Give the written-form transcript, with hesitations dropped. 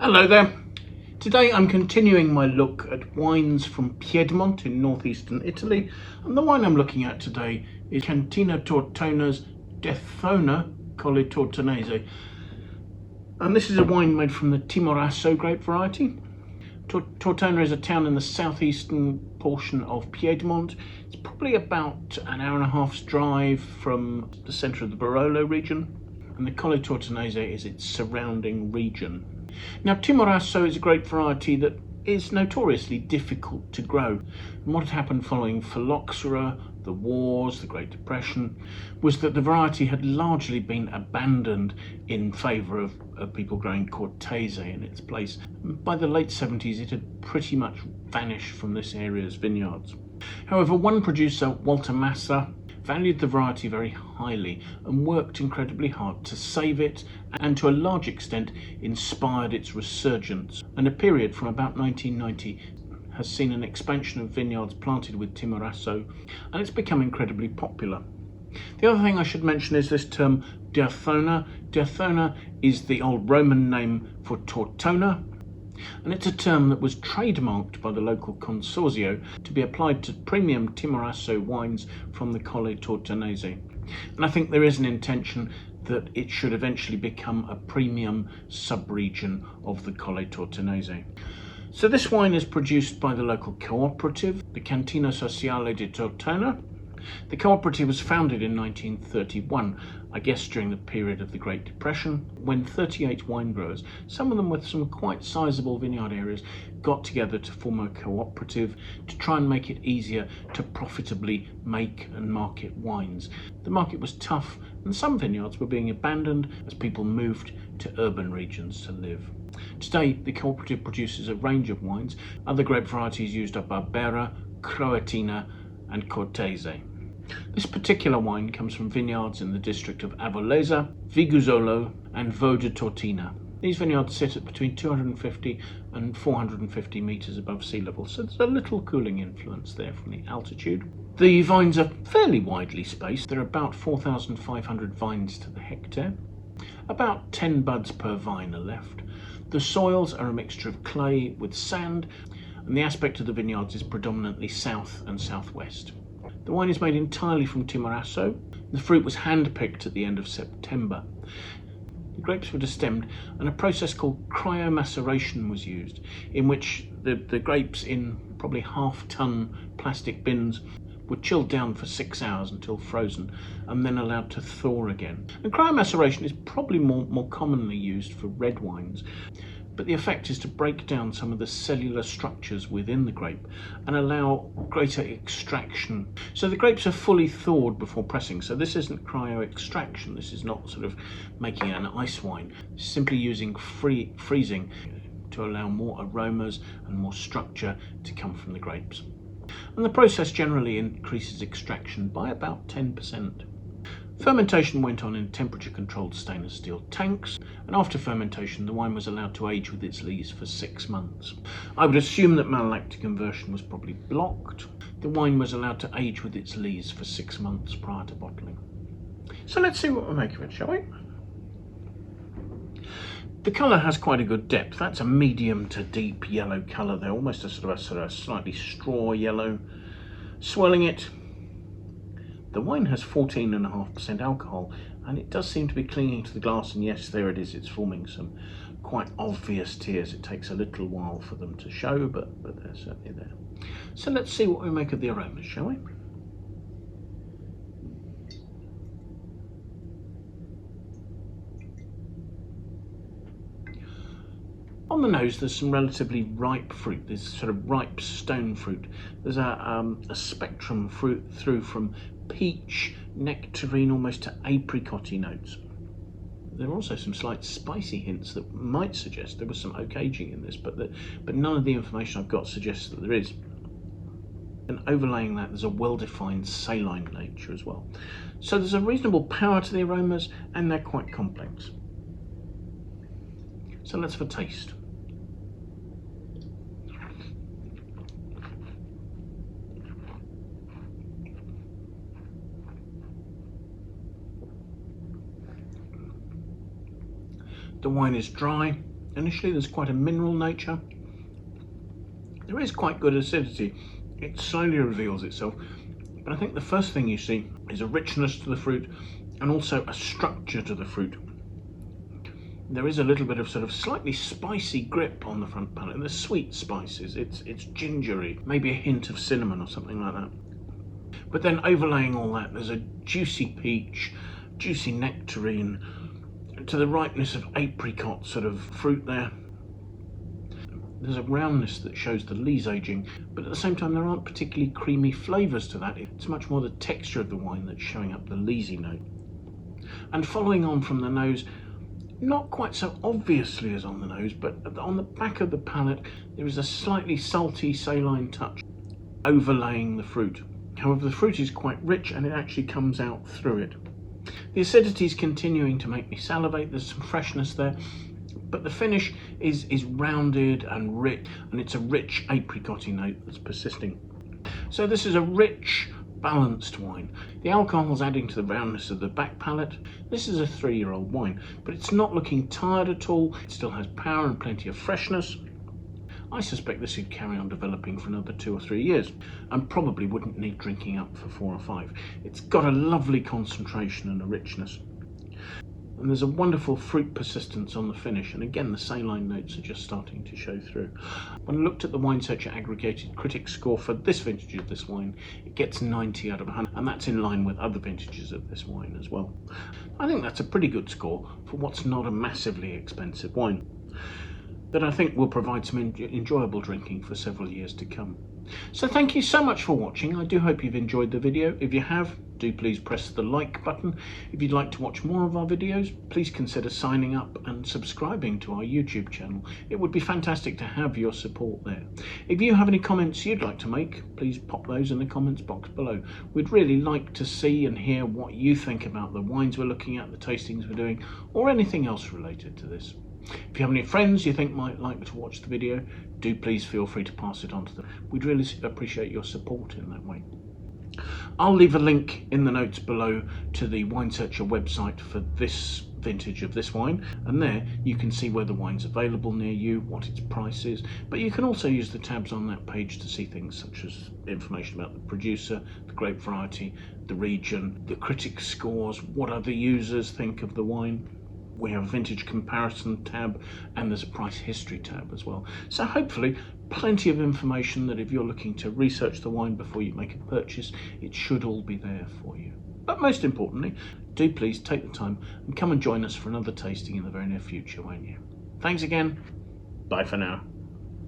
Hello there. Today I'm continuing my look at wines from Piedmont in northeastern Italy, and the wine I'm looking at today is Cantina Tortona's Derthona Colli Tortonesi. And this is a wine made from the Timorasso grape variety. Tortona is a town in the southeastern portion of Piedmont. It's probably about an hour and a half's drive from the centre of the Barolo region, and the Colli Tortonesi is its surrounding region. Now, Timorasso is a grape variety that is notoriously difficult to grow. And what had happened following phylloxera, the wars, the Great Depression, was that the variety had largely been abandoned in favour of people growing Cortese in its place. By the late 70s, it had pretty much vanished from this area's vineyards. However, one producer, Walter Massa, valued the variety very highly and worked incredibly hard to save it, and to a large extent inspired its resurgence. And a period from about 1990 has seen an expansion of vineyards planted with Timorasso, and it's become incredibly popular. The other thing I should mention is this term Derthona. Derthona is the old Roman name for Tortona, and it's a term that was trademarked by the local consorzio to be applied to premium Timorasso wines from the Colli Tortonesi. And I think there is an intention that it should eventually become a premium sub-region of the Colli Tortonesi. So this wine is produced by the local co-operative, the Cantina Social di Tortona. The cooperative was founded in 1931, I guess during the period of the Great Depression, when 38 wine growers, some of them with some quite sizable vineyard areas, got together to form a cooperative to try and make it easier to profitably make and market wines. The market was tough, and some vineyards were being abandoned as people moved to urban regions to live. Today, the cooperative produces a range of wines. Other grape varieties used are Barbera, Croatina and Cortese. This particular wine comes from vineyards in the district of Avolesa, Viguzolo and Veau de Tortina. These vineyards sit at between 250 and 450 metres above sea level, so there's a little cooling influence there from the altitude. The vines are fairly widely spaced. There are about 4,500 vines to the hectare. About 10 buds per vine are left. The soils are a mixture of clay with sand, and the aspect of the vineyards is predominantly south and southwest. The wine is made entirely from Timorasso. The fruit was hand-picked at the end of September. The grapes were destemmed, and a process called cryomaceration was used, in which the grapes in probably half-ton plastic bins were chilled down for 6 hours until frozen, and then allowed to thaw again. And cryomaceration is probably more commonly used for red wines, but the effect is to break down some of the cellular structures within the grape and allow greater extraction. So the grapes are fully thawed before pressing, so this isn't cryo extraction, this is not sort of making an ice wine, it's simply using freezing to allow more aromas and more structure to come from the grapes. And the process generally increases extraction by about 10%. Fermentation went on in temperature-controlled stainless steel tanks, and after fermentation the wine was allowed to age with its lees for 6 months. I would assume that malolactic conversion was probably blocked. The wine was allowed to age with its lees for 6 months prior to bottling. So let's see what we make of it, shall we? The colour has quite a good depth. That's a medium to deep yellow colour there, almost a sort of slightly straw yellow. Swirling it, the wine has 14.5% alcohol, and it does seem to be clinging to the glass, and yes, there it is, it's forming some quite obvious tears. It takes a little while for them to show, but they're certainly there. So let's see what we make of the aromas, shall we? On the nose, there's some relatively ripe fruit. There's sort of ripe stone fruit. There's a spectrum fruit through from peach, nectarine, almost to apricot-y notes. There are also some slight spicy hints that might suggest there was some oak aging in this, but none of the information I've got suggests that there is. And overlaying that, there's a well-defined saline nature as well. So there's a reasonable power to the aromas, and they're quite complex. So let's have a taste. The wine is dry, Initially there's quite a mineral nature. There is quite good acidity. It slowly reveals itself. But I think the first thing you see is a richness to the fruit and also a structure to the fruit. There is a little bit of sort of slightly spicy grip on the front palate. The sweet spices, it's gingery, maybe a hint of cinnamon or something like that. But then overlaying all that, there's a juicy peach, juicy nectarine, to the ripeness of apricot sort of fruit there. There's a roundness that shows the lees aging, but at the same time there aren't particularly creamy flavours to that. It's much more the texture of the wine that's showing up the leesy note. And following on from the nose, not quite so obviously as on the nose, but on the back of the palate there is a slightly salty saline touch overlaying the fruit. However, the fruit is quite rich and it actually comes out through it. The acidity is continuing to make me salivate. There's some freshness there, but the finish is rounded and rich, and it's a rich apricot-y note that's persisting. So this is a rich, balanced wine. The alcohol is adding to the roundness of the back palate. This is a 3-year-old wine, but it's not looking tired at all. It still has power and plenty of freshness. I suspect this would carry on developing for another 2 or 3 years and probably wouldn't need drinking up for 4 or 5. It's got a lovely concentration and a richness. And there's a wonderful fruit persistence on the finish, and again the saline notes are just starting to show through. When I looked at the Wine Searcher aggregated critic score for this vintage of this wine, it gets 90 out of 100, and that's in line with other vintages of this wine as well. I think that's a pretty good score for what's not a massively expensive wine, that I think will provide some enjoyable drinking for several years to come. So thank you so much for watching. I do hope you've enjoyed the video. If you have, do please press the like button. If you'd like to watch more of our videos, please consider signing up and subscribing to our YouTube channel. It would be fantastic to have your support there. If you have any comments you'd like to make, please pop those in the comments box below. We'd really like to see and hear what you think about the wines we're looking at, the tastings we're doing, or anything else related to this. If you have any friends you think might like to watch the video, do please feel free to pass it on to them. We'd really appreciate your support in that way. I'll leave a link in the notes below to the Wine Searcher website for this vintage of this wine, and there you can see where the wine's available near you, what its price is, but you can also use the tabs on that page to see things such as information about the producer, the grape variety, the region, the critic scores, what other users think of the wine. We have a vintage comparison tab, and there's a price history tab as well. So hopefully plenty of information that if you're looking to research the wine before you make a purchase, it should all be there for you. But most importantly, do please take the time and come and join us for another tasting in the very near future, won't you? Thanks again. Bye for now.